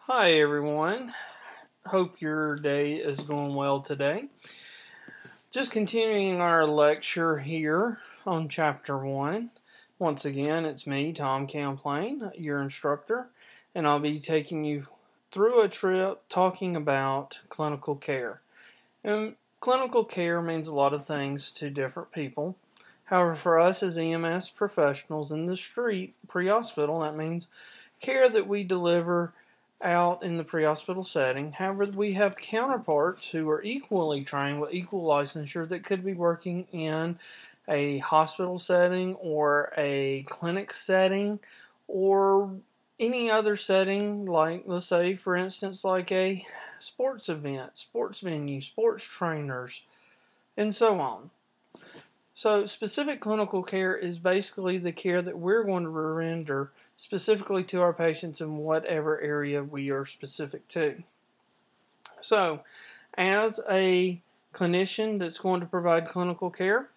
Hi everyone, hope your day is going well today. Just continuing our lecture here on Chapter 1. Once again, it's me, Tom Camplain, your instructor, and I'll be taking you through a trip talking about clinical care. And clinical care means a lot of things to different people. However, for us as EMS professionals in the street, pre-hospital, that means care that we deliver out in the pre-hospital setting. However, we have counterparts who are equally trained with equal licensure that could be working in a hospital setting or a clinic setting or any other setting, like, let's say, for instance, like a sports event, sports venue, sports trainers, and so on. So specific clinical care is basically the care that we're going to render specifically to our patients in whatever area we are specific to. So as a clinician that's going to provide clinical care,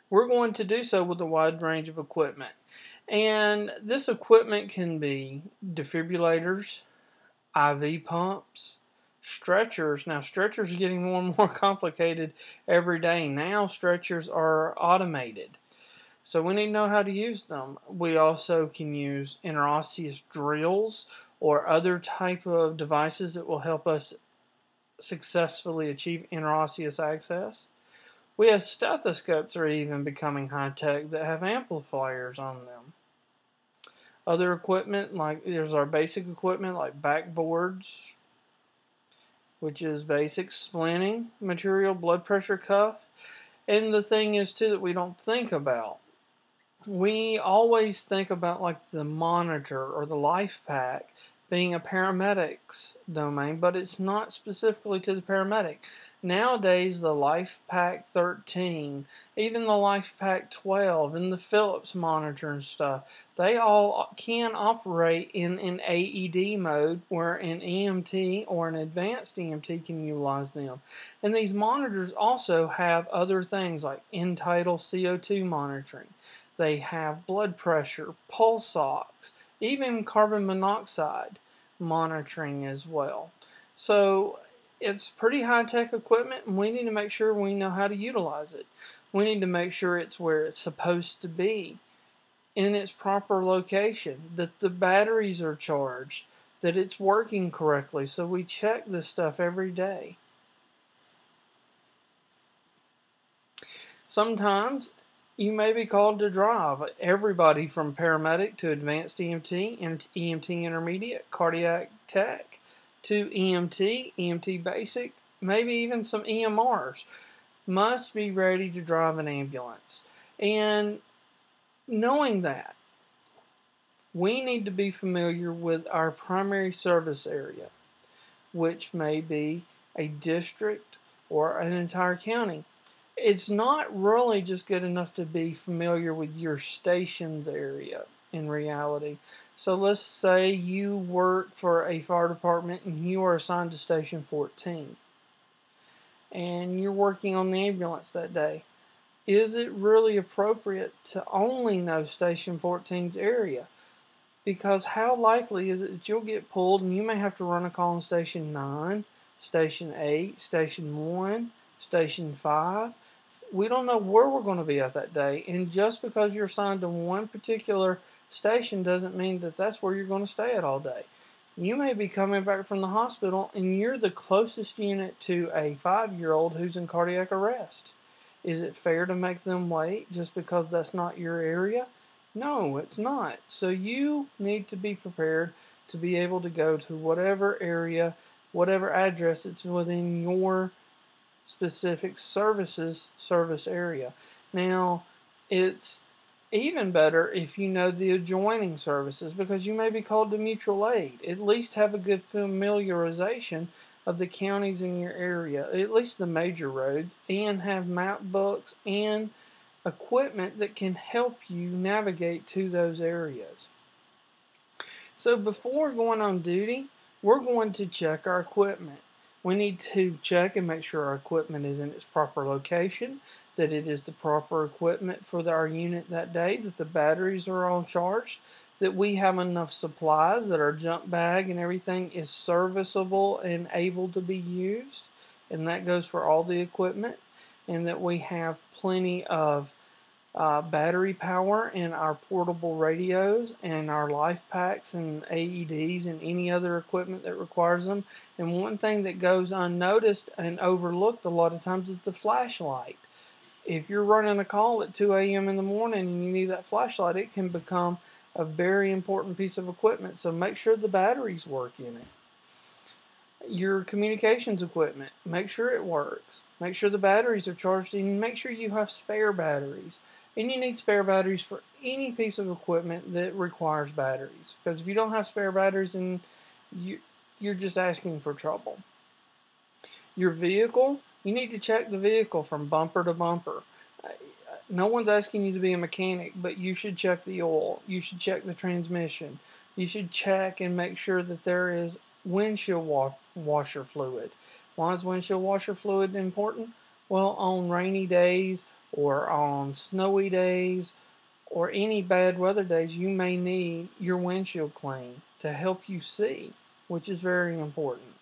we're going to do so with a wide range of equipment. And this equipment can be defibrillators, IV pumps, stretchers. Now, stretchers are getting more and more complicated every day. Now, stretchers are automated, so we need to know how to use them. We also can use interosseous drills or other type of devices that will help us successfully achieve interosseous access. We have stethoscopes that are even becoming high-tech that have amplifiers on them. Other equipment, like there's our basic equipment like backboards, which is basic splinting material, blood pressure cuff. And the thing is too that we don't think about. We always think about like the monitor or the life pack being a paramedic's domain, but it's not specifically to the paramedic. Nowadays, the Life Pack 13, even the Life Pack 12, and the Philips monitor and stuff, they all can operate in an AED mode where an EMT or an advanced EMT can utilize them. And these monitors also have other things like end-tidal CO2 monitoring. They have blood pressure, pulse ox, even carbon monoxide monitoring as well. So it's pretty high-tech equipment, and we need to make sure we know how to utilize it. We need to make sure it's where it's supposed to be, in its proper location, that the batteries are charged, that it's working correctly. So we check this stuff every day. Sometimes you may be called to drive. Everybody from paramedic to advanced EMT, and EMT intermediate, cardiac tech, to EMT, EMT basic, maybe even some EMRs, must be ready to drive an ambulance. And knowing that, we need to be familiar with our primary service area, which may be a district or an entire county. It's not really just good enough to be familiar with your station's area in reality. So let's say you work for a fire department and you are assigned to Station 14 and you're working on the ambulance that day. Is it really appropriate to only know Station 14's area? Because how likely is it that you'll get pulled and you may have to run a call on Station 9, Station 8, Station 1, Station 5. We don't know where we're going to be at that day, and just because you're assigned to one particular station doesn't mean that that's where you're going to stay at all day. You may be coming back from the hospital and you're the closest unit to a 5-year-old who's in cardiac arrest. Is it fair to make them wait just because that's not your area? No, it's not. So you need to be prepared to be able to go to whatever area, whatever address it's within your specific service area. Now, it's even better if you know the adjoining services, because you may be called to mutual aid. At least have a good familiarization of the counties in your area, at least the major roads, and have map books and equipment that can help you navigate to those areas. So before going on duty, we're going to check our equipment. We need to check and make sure our equipment is in its proper location, that it is the proper equipment for our unit that day, that the batteries are all charged, that we have enough supplies, that our junk bag and everything is serviceable and able to be used, and that goes for all the equipment, and that we have plenty of battery power in our portable radios and our life packs and AEDs and any other equipment that requires them. And one thing that goes unnoticed and overlooked a lot of times is the flashlight. If you're running a call at 2 a.m. in the morning and you need that flashlight, it can become a very important piece of equipment. So make sure the batteries work in it. Your communications equipment, make sure it works. Make sure the batteries are charged, and make sure you have spare batteries. And you need spare batteries for any piece of equipment that requires batteries. Because if you don't have spare batteries, then you're just asking for trouble. Your vehicle, you need to check the vehicle from bumper to bumper. No one's asking you to be a mechanic, but you should check the oil. You should check the transmission. You should check and make sure that there is windshield washer fluid. Why is windshield washer fluid important? Well, on rainy days or on snowy days or any bad weather days, you may need your windshield clean to help you see, which is very important.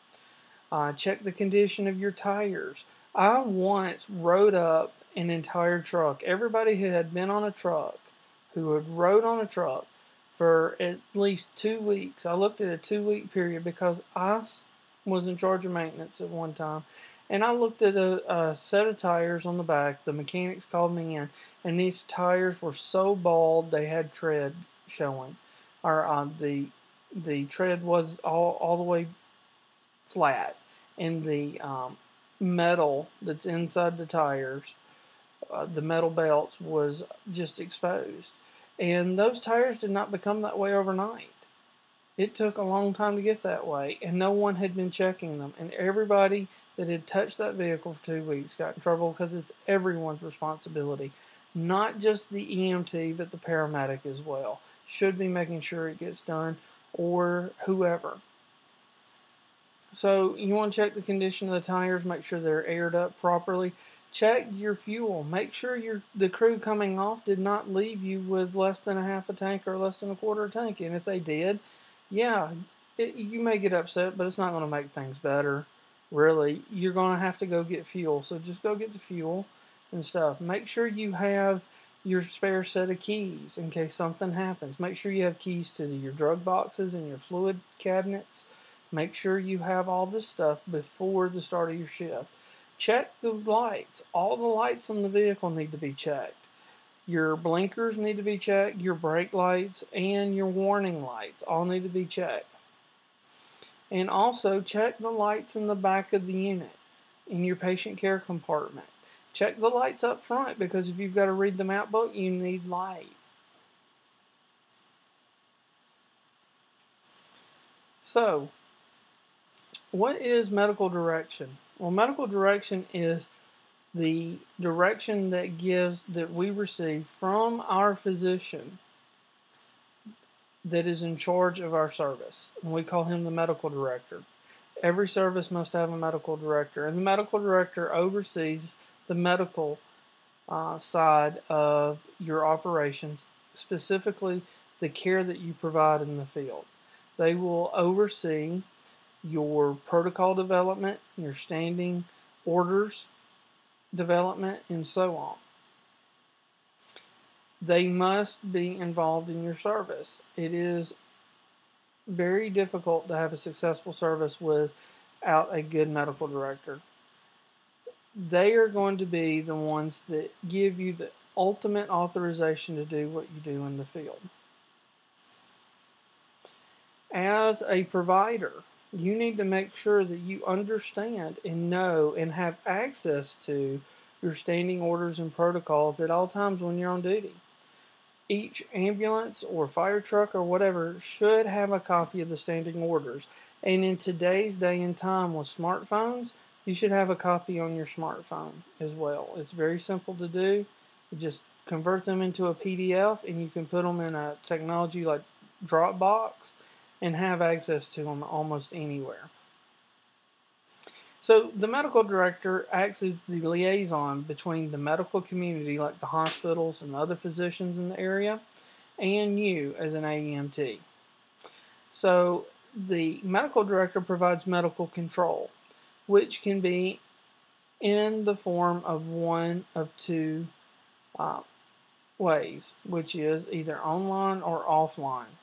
Check the condition of your tires. I once rode up an entire truck. Everybody who had been on a truck, who had rode on a truck for at least 2 weeks, I looked at a 2-week period because I was in charge of maintenance at one time, and I looked at a set of tires on the back. The mechanics called me in, and these tires were so bald they had tread showing, or the tread was all the way flat, and the metal that's inside the tires, the metal belts, was just exposed. And those tires did not become that way overnight. It took a long time to get that way, and no one had been checking them. And everybody that had touched that vehicle for 2 weeks got in trouble, because it's everyone's responsibility. Not just the EMT, but the paramedic as well. Should be making sure it gets done, or whoever. So you want to check the condition of the tires, make sure they're aired up properly. Check your fuel. Make sure the crew coming off did not leave you with less than a half a tank or less than a quarter a tank. And if they did, yeah, you may get upset, but it's not going to make things better. Really, you're going to have to go get fuel. So just go get the fuel and stuff. Make sure you have your spare set of keys in case something happens. Make sure you have keys to your drug boxes and your fluid cabinets. Make sure you have all this stuff before the start of your shift. Check the lights. All the lights on the vehicle need to be checked. Your blinkers need to be checked. Your brake lights and your warning lights all need to be checked. And also check the lights in the back of the unit, in your patient care compartment. Check the lights up front, because if you've got to read the map book, you need light. So, what is medical direction? Well, medical direction is the direction that we receive from our physician that is in charge of our service. And we call him the medical director. Every service must have a medical director, and the medical director oversees the medical side of your operations, specifically the care that you provide in the field. They will oversee your protocol development, your standing orders development, and so on. They must be involved in your service. It is very difficult to have a successful service without a good medical director. They are going to be the ones that give you the ultimate authorization to do what you do in the field. As a provider, you need to make sure that you understand and know and have access to your standing orders and protocols at all times when you're on duty. Each ambulance or fire truck or whatever should have a copy of the standing orders. And in today's day and time with smartphones, you should have a copy on your smartphone as well. It's very simple to do. You just convert them into a PDF, and you can put them in a technology like Dropbox and have access to them almost anywhere. So the medical director acts as the liaison between the medical community, like the hospitals and other physicians in the area, and you as an AEMT. So the medical director provides medical control, which can be in the form of one of two ways, which is either online or offline.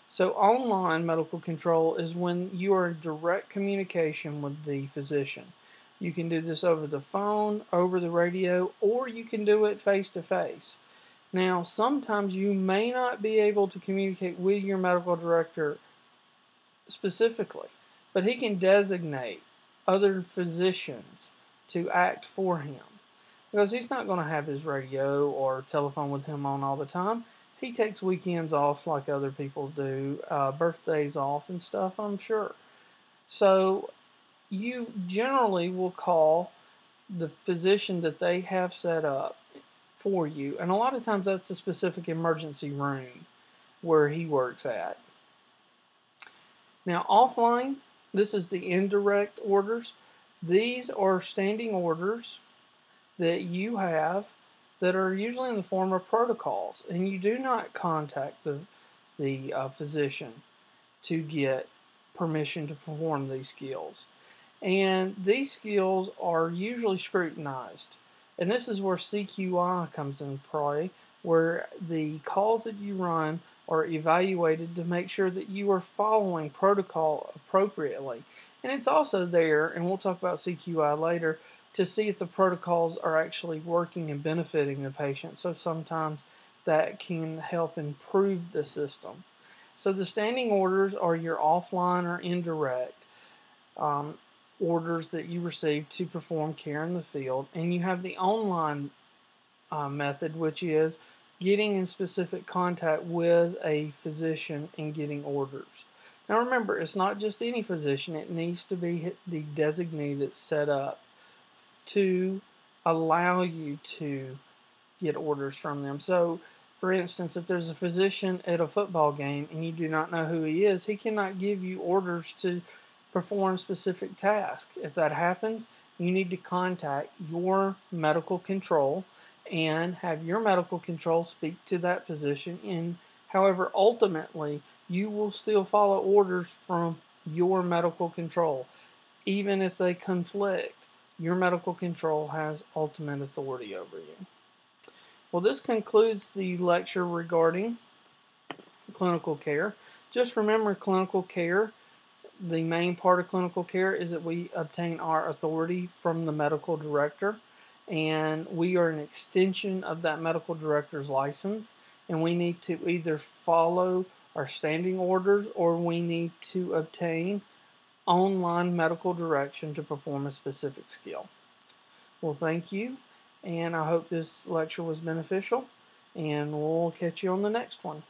So online medical control is when you are in direct communication with the physician. You can do this over the phone, over the radio, or you can do it face to face. Now, sometimes you may not be able to communicate with your medical director specifically, but he can designate other physicians to act for him, because he's not going to have his radio or telephone with him on all the time. He takes weekends off like other people do, birthdays off and stuff, I'm sure. So you generally will call the physician that they have set up for you, and a lot of times that's a specific emergency room where he works at. Now, offline, this is the indirect orders. These are standing orders that you have that are usually in the form of protocols, and you do not contact the physician to get permission to perform these skills. And these skills are usually scrutinized. And this is where CQI comes in play, where the calls that you run are evaluated to make sure that you are following protocol appropriately. And it's also there, and we'll talk about CQI later, to see if the protocols are actually working and benefiting the patient. So sometimes that can help improve the system. So the standing orders are your offline or indirect orders that you receive to perform care in the field. And you have the online method, which is getting in specific contact with a physician and getting orders. Now remember, it's not just any physician. It needs to be the designee that's set up to allow you to get orders from them. So, for instance, if there's a physician at a football game and you do not know who he is, he cannot give you orders to perform specific tasks. If that happens, you need to contact your medical control and have your medical control speak to that physician. And however, ultimately, you will still follow orders from your medical control, even if they conflict. Your medical control has ultimate authority over you. Well, this concludes the lecture regarding clinical care. Just remember, clinical care, the main part of clinical care is that we obtain our authority from the medical director, and we are an extension of that medical director's license, and we need to either follow our standing orders or we need to obtain online medical direction to perform a specific skill. Well, thank you, and I hope this lecture was beneficial, and we'll catch you on the next one.